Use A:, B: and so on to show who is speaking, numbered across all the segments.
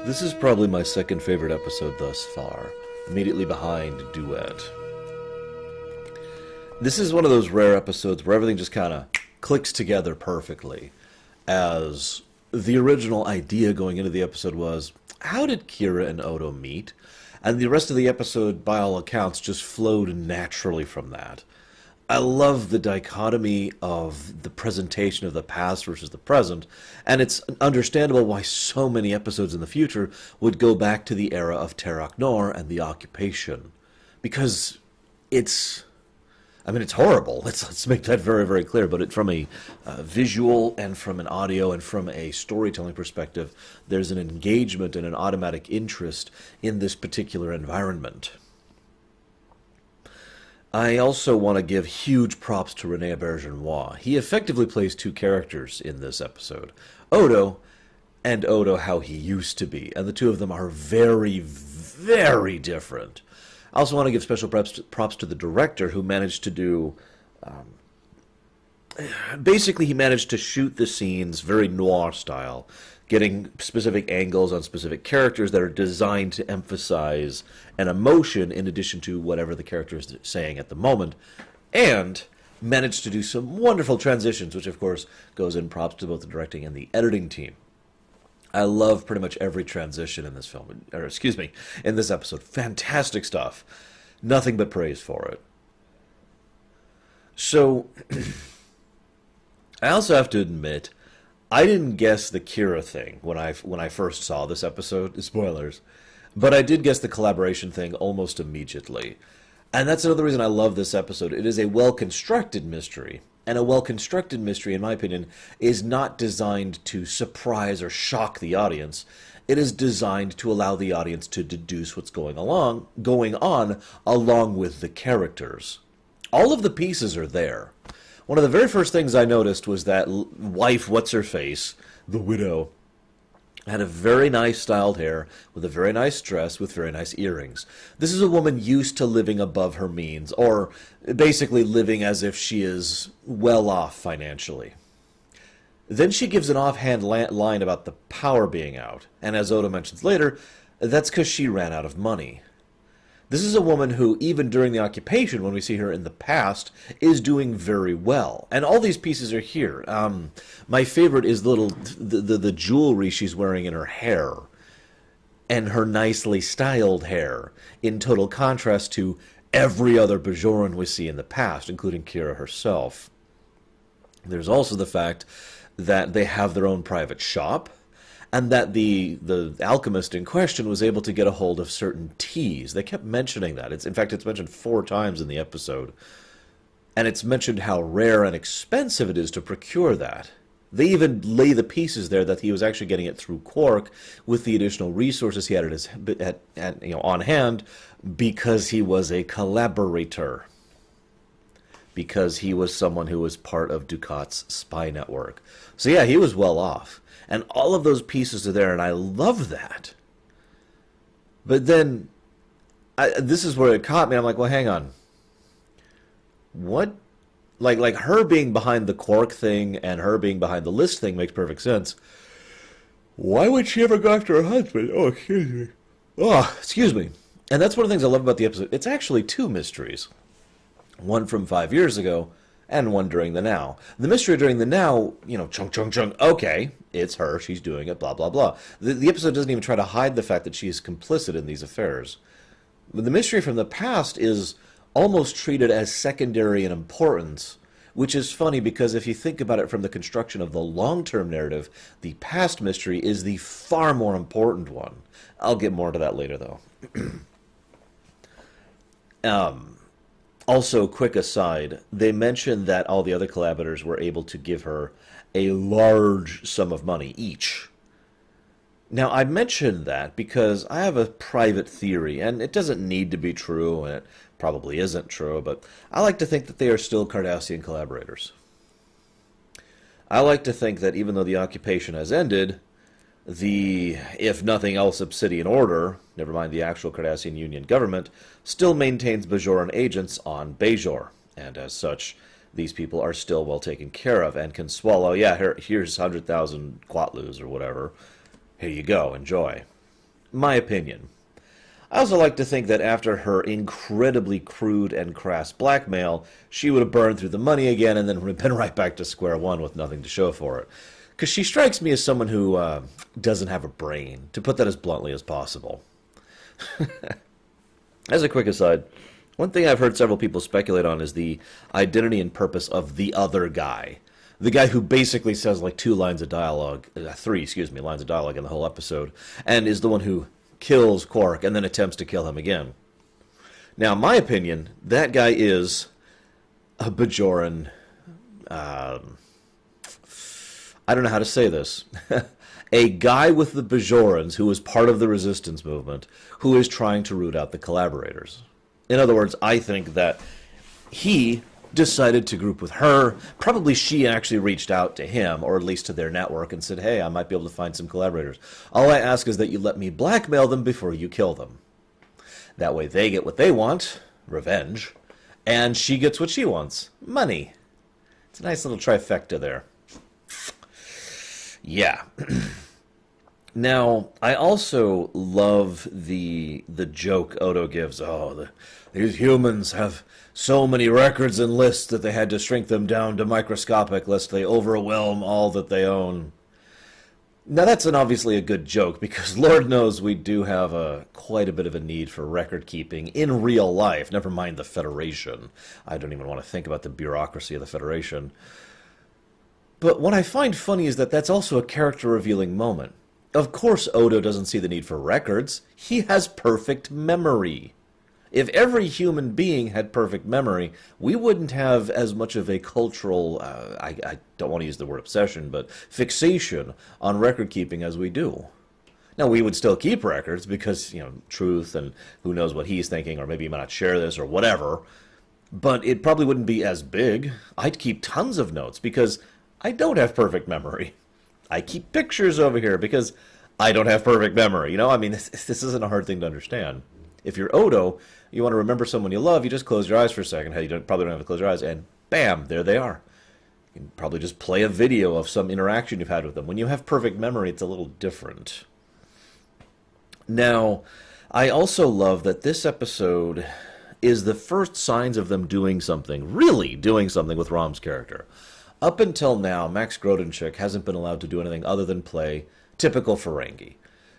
A: This is probably my second favorite episode thus far, immediately behind Duet. This is one of those rare episodes where everything just kind of clicks together perfectly, as the original idea going into the episode was, how did Kira and Odo meet? And the rest of the episode, by all accounts, just flowed naturally from that. I love the dichotomy of the presentation of the past versus the present, and it's understandable why so many episodes in the future would go back to the era of Terok Nor and the occupation. Because it's... I mean, it's horrible. Let's make that very, very clear. But from a visual and from an audio and from a storytelling perspective, there's an engagement and an automatic interest in this particular environment. I also want to give huge props to Rene Auberjonois. He effectively plays two characters in this episode. Odo, and Odo how he used to be. And the two of them are very, very different. I also want to give special props to the director who managed to do... basically, he managed to shoot the scenes very noir style, getting specific angles on specific characters that are designed to emphasize an emotion in addition to whatever the character is saying at the moment, and managed to do some wonderful transitions, which of course goes in props to both the directing and the editing team. I love pretty much every transition in this film, or excuse me, in this episode. Fantastic stuff. Nothing but praise for it. So, I also have to admit, I didn't guess the Kira thing when I first saw this episode. Spoilers. But I did guess the collaboration thing almost immediately. And that's another reason I love this episode. It is a well-constructed mystery. And a well-constructed mystery, in my opinion, is not designed to surprise or shock the audience. It is designed to allow the audience to deduce what's going on along with the characters. All of the pieces are there. One of the very first things I noticed was that wife, what's-her-face, the widow, had a very nice styled hair, with a very nice dress, with very nice earrings. This is a woman used to living above her means, or basically living as if she is well off financially. Then she gives an offhand line about the power being out, and as Odo mentions later, that's because she ran out of money. This is a woman who, even during the occupation, when we see her in the past, is doing very well. And all these pieces are here. My favorite is the jewelry she's wearing in her hair. And her nicely styled hair, in total contrast to every other Bajoran we see in the past, including Kira herself. There's also the fact that they have their own private shop, and that the alchemist in question was able to get a hold of certain teas. They kept mentioning that. In fact, it's mentioned 4 times in the episode. And it's mentioned how rare and expensive it is to procure that. They even lay the pieces there that he was actually getting it through Quark with the additional resources he had on hand because he was a collaborator. Because he was someone who was part of Ducat's spy network. So yeah, he was well off. And all of those pieces are there, and I love that. But then, this is where it caught me. I'm like, well, hang on. What? Like her being behind the Quark thing and her being behind the list thing makes perfect sense. Why would she ever go after her husband? Oh, excuse me. Oh, excuse me. And that's one of the things I love about the episode. It's actually 2 mysteries. One from 5 years ago, and one during the now. The mystery during the now, chung, chung, chung, okay, it's her, she's doing it, blah, blah, blah. The episode doesn't even try to hide the fact that she is complicit in these affairs. But the mystery from the past is almost treated as secondary in importance, which is funny because if you think about it from the construction of the long-term narrative, the past mystery is the far more important one. I'll get more to that later, though. Also, quick aside, they mentioned that all the other collaborators were able to give her a large sum of money each. Now, I mentioned that because I have a private theory, and it doesn't need to be true, and it probably isn't true, but I like to think that they are still Cardassian collaborators. I like to think that even though the occupation has ended, the, if nothing else, Obsidian Order, never mind the actual Cardassian Union government, still maintains Bajoran agents on Bajor, and as such, these people are still well taken care of and can swallow, yeah, here's 100,000 Quatlus or whatever. Here you go, enjoy. My opinion. I also like to think that after her incredibly crude and crass blackmail, she would have burned through the money again and then been right back to square one with nothing to show for it. Because she strikes me as someone who doesn't have a brain, to put that as bluntly as possible. As a quick aside, one thing I've heard several people speculate on is the identity and purpose of the other guy. The guy who basically says like two lines of dialogue, three, excuse me, lines of dialogue in the whole episode, and is the one who kills Quark and then attempts to kill him again. Now, my opinion, that guy is a Bajoran. I don't know how to say this. A guy with the Bajorans who is part of the resistance movement who is trying to root out the collaborators. In other words, I think that he decided to group with her. Probably she actually reached out to him, or at least to their network, and said, hey, I might be able to find some collaborators. All I ask is that you let me blackmail them before you kill them. That way they get what they want, revenge, and she gets what she wants, money. It's a nice little trifecta there. Yeah. Now, I also love the joke Odo gives. These humans have so many records and lists that they had to shrink them down to microscopic lest they overwhelm all that they own. Now, that's obviously a good joke, because Lord knows we do have quite a bit of a need for record keeping in real life, never mind the Federation. I don't even want to think about the bureaucracy of the Federation. But what I find funny is that that's also a character-revealing moment. Of course Odo doesn't see the need for records. He has perfect memory. If every human being had perfect memory, we wouldn't have as much of a cultural, I don't want to use the word obsession, but fixation on record keeping as we do. Now, we would still keep records because, truth and who knows what he's thinking, or maybe he might not share this or whatever, but it probably wouldn't be as big. I'd keep tons of notes because I don't have perfect memory. I keep pictures over here because I don't have perfect memory. This isn't a hard thing to understand. If you're Odo, you want to remember someone you love, you just close your eyes for a second. Hey, probably don't have to close your eyes, and bam, there they are. You can probably just play a video of some interaction you've had with them. When you have perfect memory, it's a little different. Now, I also love that this episode is the first signs of them doing something, really doing something with Rom's character. Up until now, Max Grodenchik hasn't been allowed to do anything other than play typical Ferengi.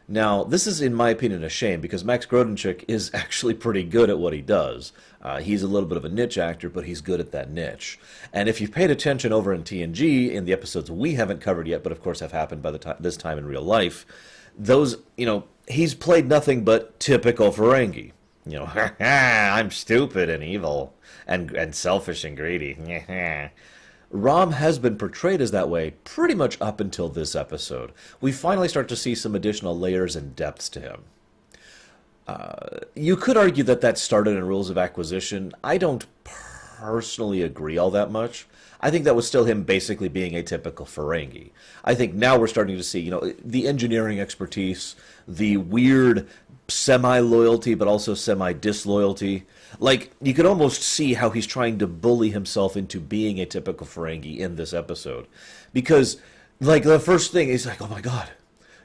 A: Now, this is, in my opinion, a shame, because Max Grodenchik is actually pretty good at what he does. He's a little bit of a niche actor, but he's good at that niche. And if you've paid attention over in TNG, in the episodes we haven't covered yet, but of course have happened by this time in real life, he's played nothing but typical Ferengi. I'm stupid and evil and selfish and greedy. Rom has been portrayed as that way pretty much up until this episode. We finally start to see some additional layers and depths to him. You could argue that started in Rules of Acquisition. I don't personally agree all that much. I think that was still him basically being a typical Ferengi. I think now we're starting to see, the engineering expertise, the weird semi-loyalty but also semi-disloyalty. Like, you could almost see how he's trying to bully himself into being a typical Ferengi in this episode. Because, the first thing is like, oh my god,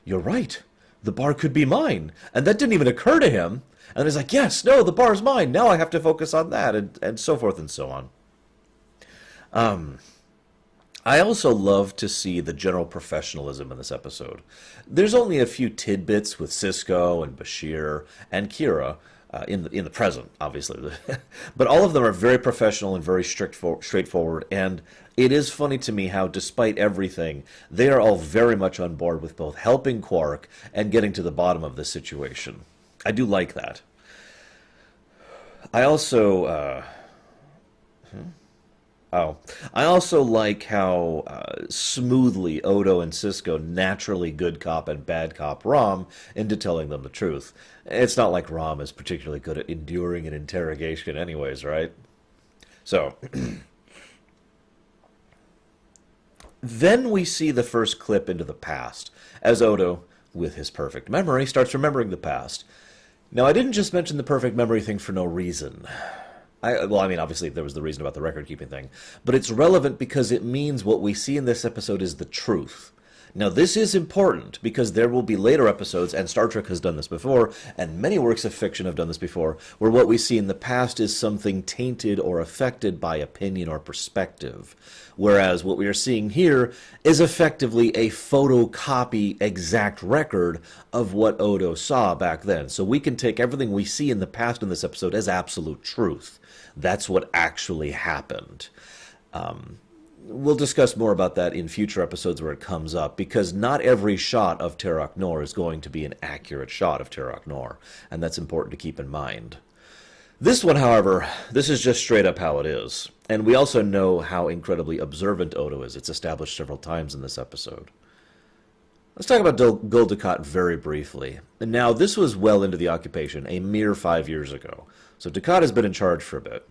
A: you're right. The bar could be mine. And that didn't even occur to him. And he's like, yes, no, the bar's mine. Now I have to focus on that, and so forth and so on. I also love to see the general professionalism in this episode. There's only a few tidbits with Sisko and Bashir and Kira, in the present, obviously. But all of them are very professional and very straightforward, and it is funny to me how, despite everything, they are all very much on board with both helping Quark and getting to the bottom of this situation. I do like that. I also like how smoothly Odo and Sisko naturally good cop and bad cop Rom into telling them the truth. It's not like Rom is particularly good at enduring an interrogation anyways, right? So, then we see the first clip into the past, as Odo, with his perfect memory, starts remembering the past. Now, I didn't just mention the perfect memory thing for no reason. Obviously there was the reason about the record-keeping thing, but it's relevant because it means what we see in this episode is the truth. Now, this is important because there will be later episodes, and Star Trek has done this before, and many works of fiction have done this before, where what we see in the past is something tainted or affected by opinion or perspective. Whereas what we are seeing here is effectively a photocopy exact record of what Odo saw back then. So we can take everything we see in the past in this episode as absolute truth. That's what actually happened. We'll discuss more about that in future episodes where it comes up, because not every shot of Terok Nor is going to be an accurate shot of Terok Nor, and that's important to keep in mind. This one, however, this is just straight up how it is. And we also know how incredibly observant Odo is. It's established several times in this episode. Let's talk about Gul Dukat very briefly. And now, this was well into the occupation, a mere 5 years ago. So Dukat has been in charge for a bit.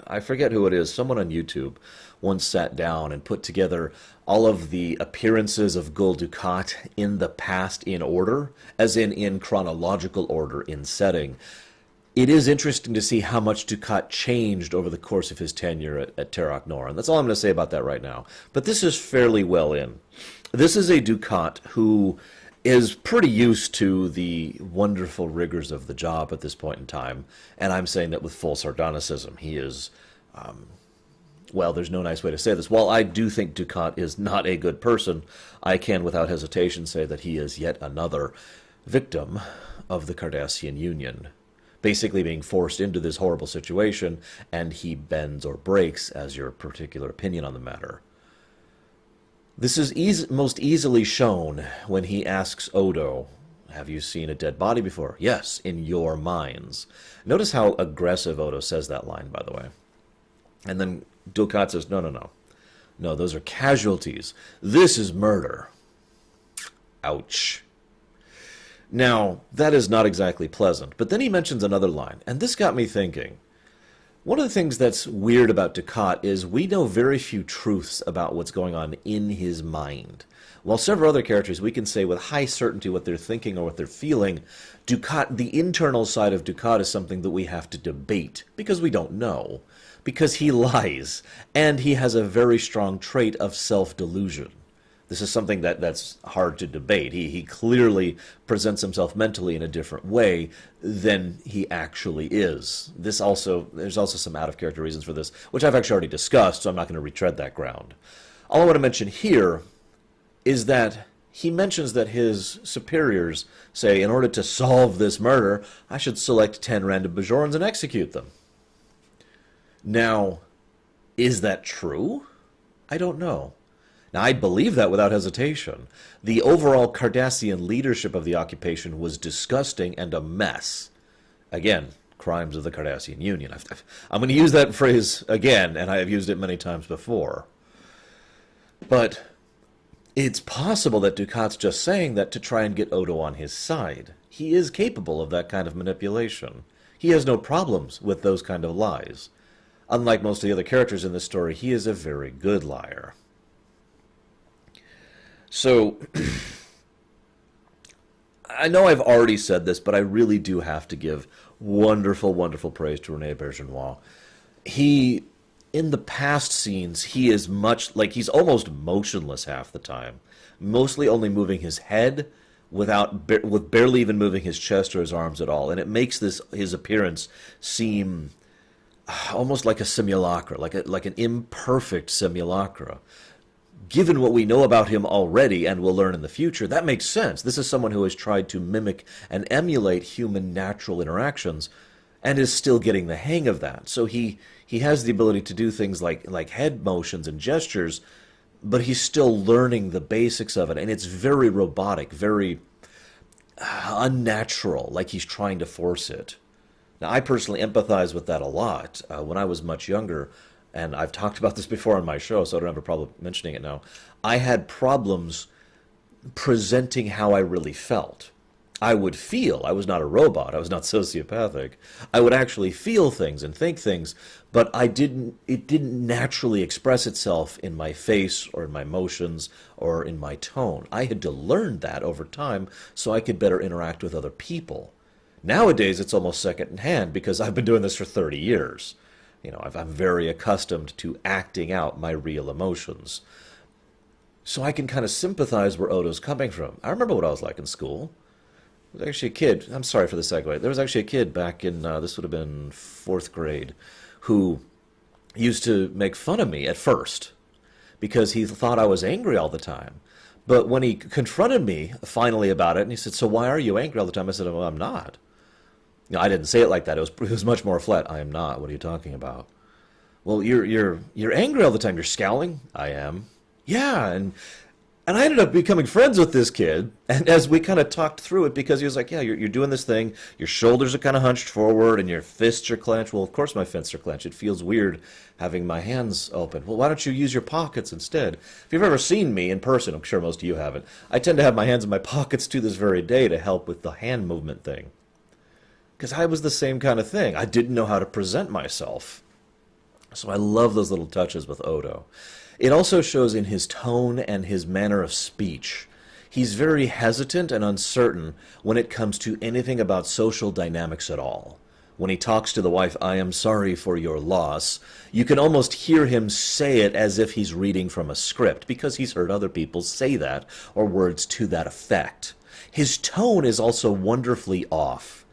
A: I forget who it is. Someone on YouTube once sat down and put together all of the appearances of Gul Dukat in the past in order, as in chronological order in setting. It is interesting to see how much Dukat changed over the course of his tenure at Terok Nor, and that's all I'm going to say about that right now. But this is fairly well in. This is a Dukat who is pretty used to the wonderful rigors of the job at this point in time, and I'm saying that with full sardonicism. He is, well, there's no nice way to say this. While I do think Dukat is not a good person, I can without hesitation say that he is yet another victim of the Cardassian Union, basically being forced into this horrible situation, and he bends or breaks as your particular opinion on the matter. This is most easily shown when he asks Odo, have you seen a dead body before? Yes, in your minds. Notice how aggressive Odo says that line, by the way. And then Dukat says, no. No, those are casualties. This is murder. Ouch. Now, that is not exactly pleasant. But then he mentions another line, and this got me thinking. One of the things that's weird about Dukat is we know very few truths about what's going on in his mind. While several other characters, we can say with high certainty what they're thinking or what they're feeling, Dukat, the internal side of Dukat is something that we have to debate, because we don't know, because he lies, and he has a very strong trait of self-delusion. This is something that's hard to debate. He clearly presents himself mentally in a different way than he actually is. There's also some out-of-character reasons for this, which I've actually already discussed, so I'm not going to retread that ground. All I want to mention here is that he mentions that his superiors say, in order to solve this murder, I should select 10 random Bajorans and execute them. Now, is that true? I don't know. Now, I believe that without hesitation. The overall Cardassian leadership of the occupation was disgusting and a mess. Again, crimes of the Cardassian Union. I'm going to use that phrase again, and I have used it many times before. But it's possible that Dukat's just saying that to try and get Odo on his side. He is capable of that kind of manipulation. He has no problems with those kind of lies. Unlike most of the other characters in this story, he is a very good liar. So, I know I've already said this, but I really do have to give wonderful, wonderful praise to Rene Bergenois. He, in the past scenes, he is he's almost motionless half the time, mostly only moving his head with barely even moving his chest or his arms at all, and it makes his appearance seem almost like a simulacra, like an imperfect simulacra. Given what we know about him already and will learn in the future, that makes sense. This is someone who has tried to mimic and emulate human natural interactions and is still getting the hang of that. So he has the ability to do things like head motions and gestures, but he's still learning the basics of it. And it's very robotic, very unnatural, like he's trying to force it. Now, I personally empathize with that a lot. When I was much younger, and I've talked about this before on my show, so I don't have a problem mentioning it now, I had problems presenting how I really felt. I would feel. I was not a robot. I was not sociopathic. I would actually feel things and think things, but it didn't naturally express itself in my face or in my motions or in my tone. I had to learn that over time so I could better interact with other people. Nowadays, it's almost second in hand because I've been doing this for 30 years. I'm very accustomed to acting out my real emotions. So I can kind of sympathize where Odo's coming from. I remember what I was like in school. There was actually a kid, I'm sorry for the segue, there was actually a kid back in, this would have been fourth grade, who used to make fun of me at first because he thought I was angry all the time. But when he confronted me finally about it, and he said, "So why are you angry all the time?" I said, "Well, I'm not." I didn't say it like that. It was much more flat. "I am not. What are you talking about?" "Well, you're angry all the time. You're scowling." "I am." "Yeah, and I ended up becoming friends with this kid, and as we kind of talked through it, because he was like, "Yeah, you're doing this thing, your shoulders are kind of hunched forward, and your fists are clenched." "Well, of course my fists are clenched. It feels weird having my hands open." "Well, why don't you use your pockets instead?" If you've ever seen me in person, I'm sure most of you haven't, I tend to have my hands in my pockets to this very day to help with the hand movement thing. Because I was the same kind of thing. I didn't know how to present myself. So I love those little touches with Odo. It also shows in his tone and his manner of speech. He's very hesitant and uncertain when it comes to anything about social dynamics at all. When he talks to the wife, "I am sorry for your loss," you can almost hear him say it as if he's reading from a script, because he's heard other people say that, or words to that effect. His tone is also wonderfully off.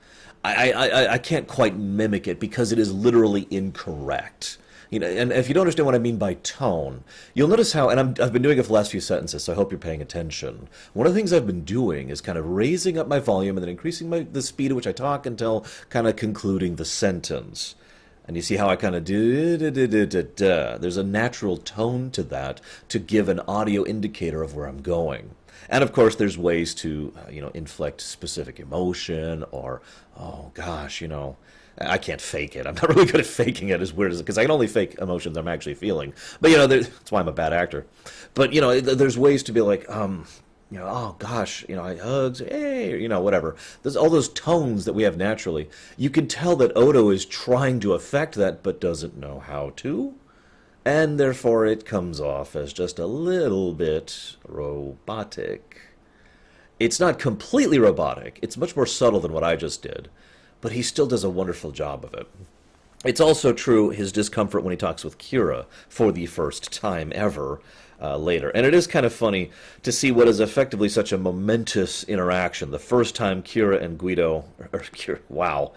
A: I can't quite mimic it because it is literally incorrect. And if you don't understand what I mean by tone, you'll notice how, and I've been doing it for the last few sentences, so I hope you're paying attention. One of the things I've been doing is kind of raising up my volume and then increasing the speed at which I talk until kind of concluding the sentence. And you see how I kind of do da, da, da, da, da. There's a natural tone to that to give an audio indicator of where I'm going. And of course, there's ways to, inflect specific emotion or, oh gosh, I can't fake it. I'm not really good at faking it, as weird as it, because I can only fake emotions I'm actually feeling. But, that's why I'm a bad actor. But, there's ways to be like, oh gosh, I hugs, hey, whatever. There's all those tones that we have naturally. You can tell that Odo is trying to affect that, but doesn't know how to. And therefore it comes off as just a little bit robotic. It's not completely robotic. It's much more subtle than what I just did. But he still does a wonderful job of it. It's also true his discomfort when he talks with Kira for the first time ever later. And it is kind of funny to see what is effectively such a momentous interaction. The first time Kira and Guido, or Kira, wow,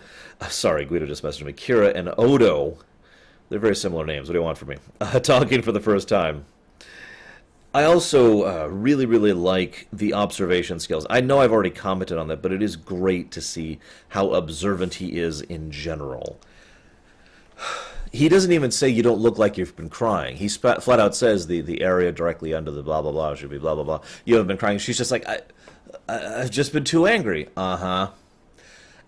A: sorry, Guido just messaged me. Kira and Odo, they're very similar names. What do you want from me? Talking for the first time. I also really, really like the observation skills. I know I've already commented on that, but it is great to see how observant he is in general. He doesn't even say you don't look like you've been crying. He flat out says the area directly under the blah, blah, blah should be blah, blah, blah. You haven't been crying. She's just like, I've just been too angry. Uh-huh.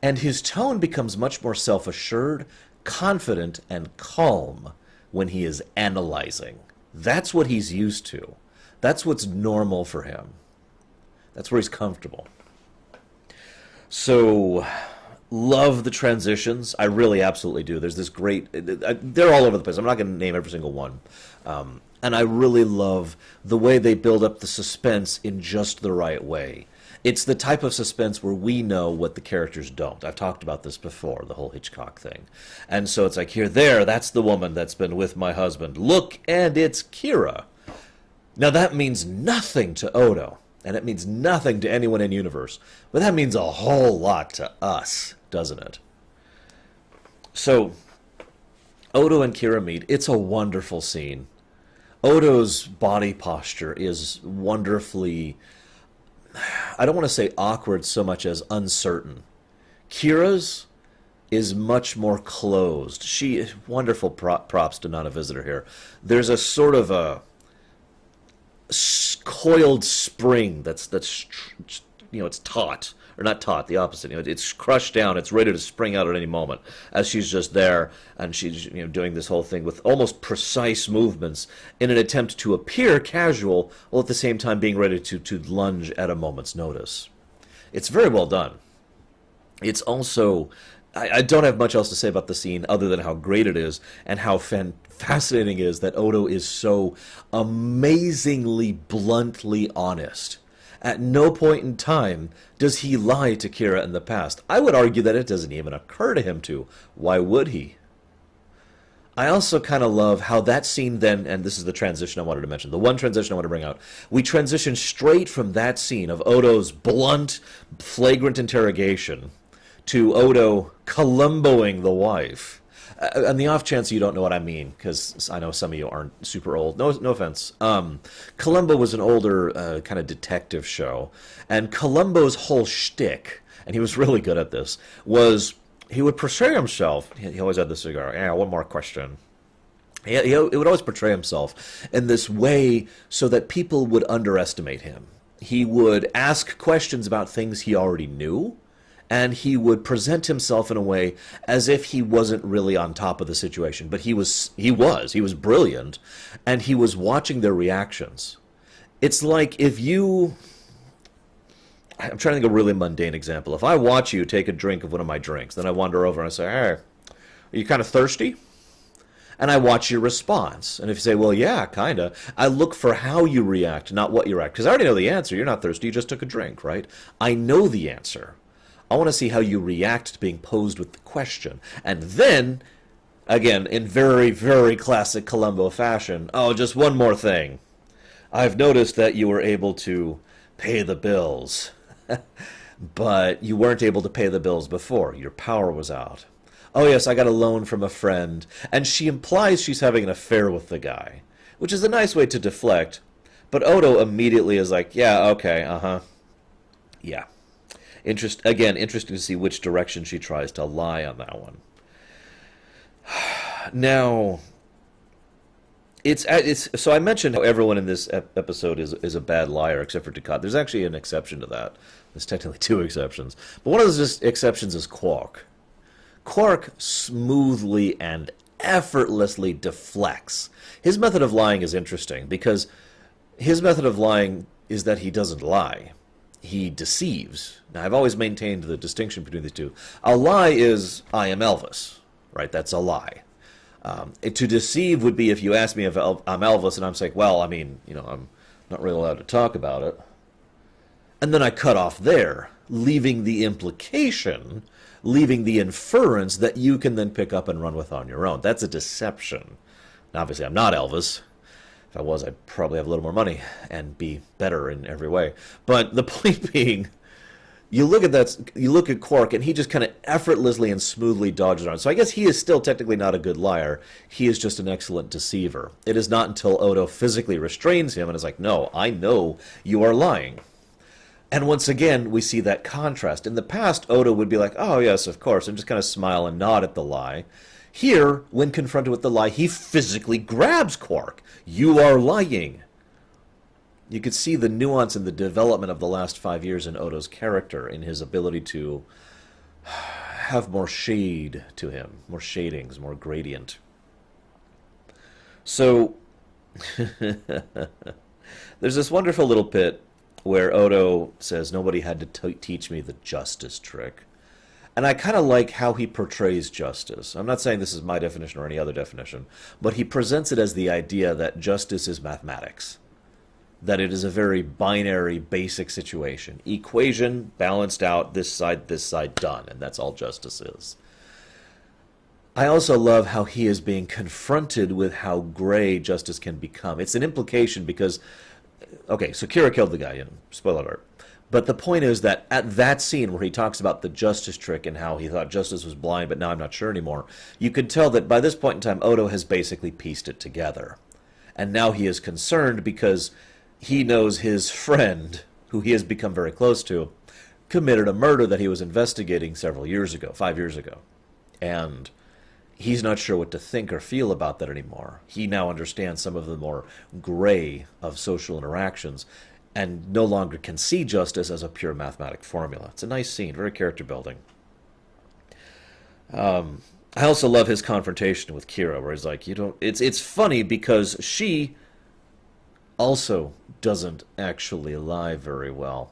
A: And his tone becomes much more self-assured, confident, and calm when he is analyzing. That's what he's used to. That's what's normal for him. That's where he's comfortable. So, love the transitions. I really absolutely do. There's this great... They're all over the place. I'm not going to name every single one. And I really love the way they build up the suspense in just the right way. It's the type of suspense where we know what the characters don't. I've talked about this before, the whole Hitchcock thing. And so it's like, that's the woman that's been with my husband. Look, and it's Kira. Now that means nothing to Odo, and it means nothing to anyone in universe. But that means a whole lot to us, doesn't it? So, Odo and Kira meet. It's a wonderful scene. Odo's body posture is wonderfully... I don't want to say awkward so much as uncertain. Kira's is much more closed. Wonderful props to Not a Visitor here. There's a sort of a coiled spring that's it's taut, or not taut, the opposite. It's crushed down. It's ready to spring out at any moment. As she's just there, and she's doing this whole thing with almost precise movements in an attempt to appear casual, while at the same time being ready to lunge at a moment's notice. It's very well done. It's also... I don't have much else to say about the scene other than how great it is and how fascinating it is that Odo is so amazingly bluntly honest. At no point in time does he lie to Kira in the past. I would argue that it doesn't even occur to him to. Why would he? I also kind of love how that scene then, and this is the transition I wanted to mention, the one transition I want to bring out. We transition straight from that scene of Odo's blunt, flagrant interrogation to Odo Columboing the wife. On the off chance you don't know what I mean, because I know some of you aren't super old. No, no offense. Columbo was an older kind of detective show, and Columbo's whole shtick, and he was really good at this, was he would portray himself. He always had the cigar. Yeah, one more question. He would always portray himself in this way so that people would underestimate him. He would ask questions about things he already knew, and he would present himself in a way as if he wasn't really on top of the situation. But he was brilliant, and he was watching their reactions. It's like if you... I'm trying to think of a really mundane example. If I watch you take a drink of one of my drinks, then I wander over and I say, hey, are you kind of thirsty? And I watch your response. And if you say, well, yeah, kind of, I look for how you react, not what you react. Because I already know the answer. You're not thirsty. You just took a drink, right? I know the answer. I want to see how you react to being posed with the question. And then, again, in very, very classic Columbo fashion, oh, just one more thing. I've noticed that you were able to pay the bills. But you weren't able to pay the bills before. Your power was out. Oh, yes, I got a loan from a friend. And she implies she's having an affair with the guy, which is a nice way to deflect. But Odo immediately is like, yeah, okay, uh-huh. Yeah. Interesting to see which direction she tries to lie on that one. Now, it's so I mentioned how everyone in this episode is a bad liar except for Ducat. There's actually an exception to that. There's technically two exceptions, but one of those exceptions is Quark. Quark smoothly and effortlessly deflects. His method of lying is interesting because his method of lying is that he doesn't lie. He deceives. Now, I've always maintained the distinction between these two. A lie is, I am Elvis, right? That's a lie. To deceive would be if you ask me if I'm Elvis and I'm saying, well, I mean, I'm not really allowed to talk about it. And then I cut off there, leaving the implication, leaving the inference that you can then pick up and run with on your own. That's a deception. Now, obviously, I'm not Elvis. If I was, I'd probably have a little more money and be better in every way. But the point being, you look at Quark, and he just kind of effortlessly and smoothly dodges around. So I guess he is still technically not a good liar. He is just an excellent deceiver. It is not until Odo physically restrains him and is like, no, I know you are lying. And once again, we see that contrast. In the past, Odo would be like, oh, yes, of course, and just kind of smile and nod at the lie. Here, when confronted with the lie, he physically grabs Quark. You are lying. You could see the nuance and the development of the last 5 years in Odo's character, in his ability to have more shade to him, more shadings, more gradient. So, there's this wonderful little bit where Odo says, nobody had to teach me the justice trick. And I kind of like how he portrays justice. I'm not saying this is my definition or any other definition, but he presents it as the idea that justice is mathematics. That it is a very binary, basic situation. Equation, balanced out, this side, done. And that's all justice is. I also love how he is being confronted with how gray justice can become. It's an implication because, okay, so Kira killed the guy, spoiler alert. But the point is that at that scene where he talks about the justice trick and how he thought justice was blind, but now I'm not sure anymore, you could tell that by this point in time, Odo has basically pieced it together. And now he is concerned because he knows his friend, who he has become very close to, committed a murder that he was investigating several years ago, 5 years ago. And he's not sure what to think or feel about that anymore. He now understands some of the more gray of social interactions and no longer can see justice as a pure mathematic formula. It's a nice scene, very character building. I also love his confrontation with Kira, where he's like, it's funny because she also doesn't actually lie very well.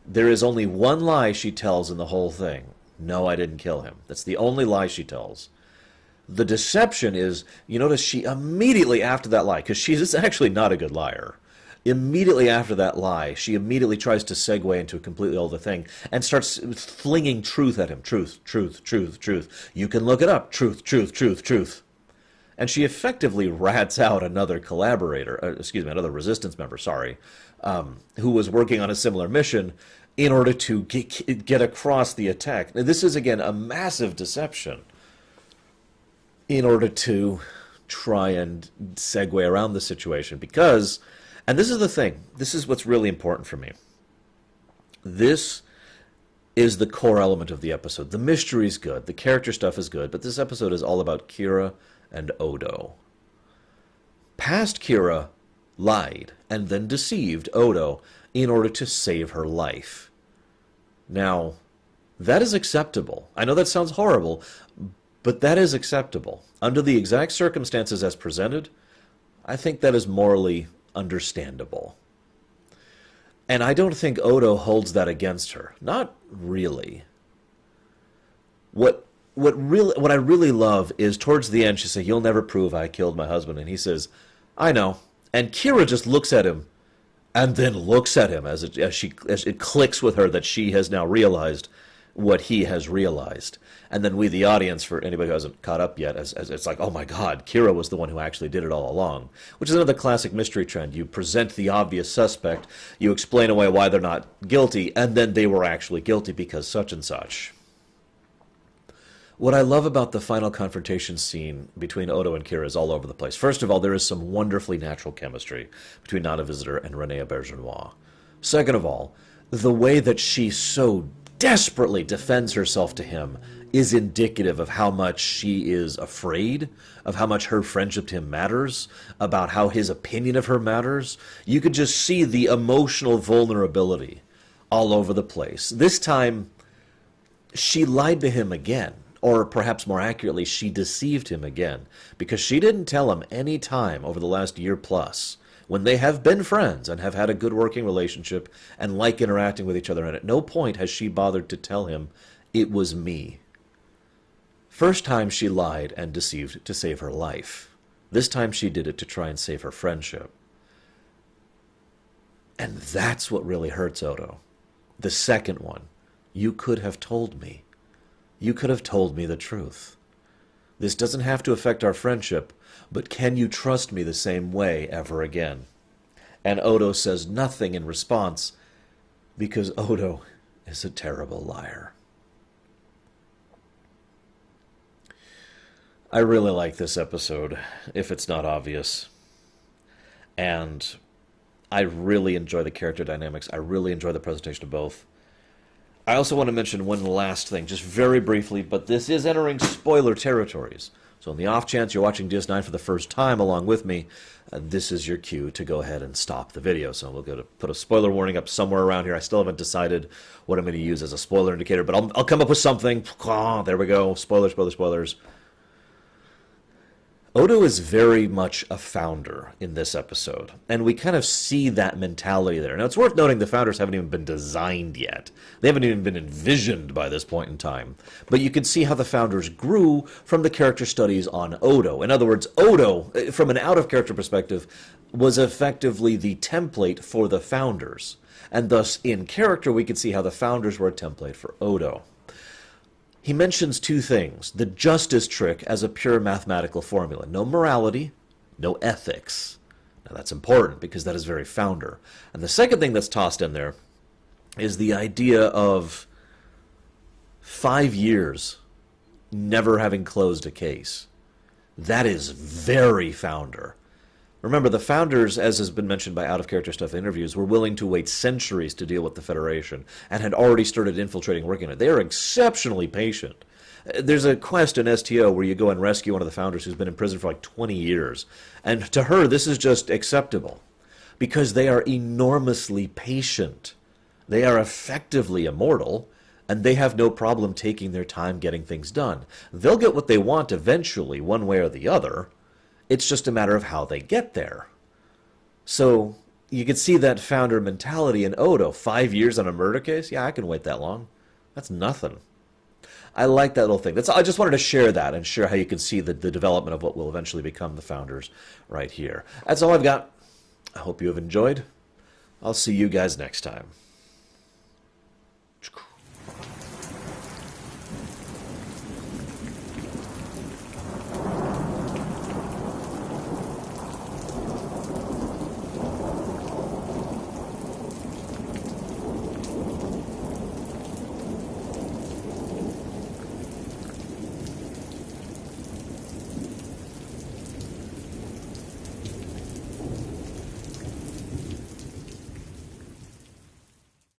A: There is only one lie she tells in the whole thing. No, I didn't kill him. That's the only lie she tells. The deception is, you notice she immediately after that lie, because she's actually not a good liar, immediately after that lie, she immediately tries to segue into a completely other thing and starts flinging truth at him. Truth, truth, truth, truth. You can look it up. Truth, truth, truth, truth. And she effectively rats out another collaborator, another resistance member, sorry, who was working on a similar mission in order to get across the attack. Now, this is, again, a massive deception in order to try and segue around the situation. Because, and this is the thing, this is what's really important for me. This is the core element of the episode. The mystery is good, the character stuff is good, but this episode is all about Kira and Odo. Past Kira lied and then deceived Odo in order to save her life. Now, that is acceptable. I know that sounds horrible, but that is acceptable. Under the exact circumstances as presented, I think that is morally understandable. And I don't think Odo holds that against her. Not really. What I really love is towards the end she says, "You'll never prove I killed my husband." And he says, "I know." And Kira just looks at him and then looks at him as it clicks with her that she has now realized what he has realized. And then we, the audience, for anybody who hasn't caught up yet, as it's like, oh my God, Kira was the one who actually did it all along. Which is another classic mystery trend. You present the obvious suspect, you explain away why they're not guilty, and then they were actually guilty because such and such. What I love about the final confrontation scene between Odo and Kira is all over the place. First of all, there is some wonderfully natural chemistry between Not a Visitor and Renée Auberjonois. Second of all, the way that she so desperately defends herself to him is indicative of how much she is afraid, of how much her friendship to him matters, about how his opinion of her matters. You could just see the emotional vulnerability all over the place. This time, she lied to him again. Or perhaps more accurately, she deceived him again, because she didn't tell him any time over the last year plus, when they have been friends and have had a good working relationship and like interacting with each other, and at no point has she bothered to tell him, "It was me." First time she lied and deceived to save her life. This time she did it to try and save her friendship. And that's what really hurts Odo. The second one, "You could have told me. You could have told me the truth. This doesn't have to affect our friendship, but can you trust me the same way ever again?" And Odo says nothing in response, because Odo is a terrible liar. I really like this episode, if it's not obvious. And I really enjoy the character dynamics. I really enjoy the presentation of both. I also want to mention one last thing, just very briefly, but this is entering spoiler territories. So on the off chance you're watching DS9 for the first time along with me, this is your cue to go ahead and stop the video. So we'll go to put a spoiler warning up somewhere around here. I still haven't decided what I'm going to use as a spoiler indicator, but I'll come up with something. Oh, there we go. Spoilers, spoilers, spoilers. Odo is very much a founder in this episode, and we kind of see that mentality there. Now, it's worth noting the founders haven't even been designed yet. They haven't even been envisioned by this point in time. But you can see how the founders grew from the character studies on Odo. In other words, Odo, from an out-of-character perspective, was effectively the template for the founders. And thus, in character, we can see how the founders were a template for Odo. He mentions two things. The justice trick as a pure mathematical formula. No morality, no ethics. Now that's important because that is very founder. And the second thing that's tossed in there is the idea of 5 years never having closed a case. That is very founder. Remember, the founders, as has been mentioned by out-of-character stuff interviews, were willing to wait centuries to deal with the Federation and had already started infiltrating, working on it. They are exceptionally patient. There's a quest in STO where you go and rescue one of the founders who's been in prison for like 20 years. And to her, this is just acceptable because they are enormously patient. They are effectively immortal, and they have no problem taking their time getting things done. They'll get what they want eventually, one way or the other. It's just a matter of how they get there. So you can see that founder mentality in Odo. 5 years on a murder case? Yeah, I can wait that long. That's nothing. I like that little thing. I just wanted to share that and share how you can see the development of what will eventually become the founders right here. That's all I've got. I hope you have enjoyed. I'll see you guys next time.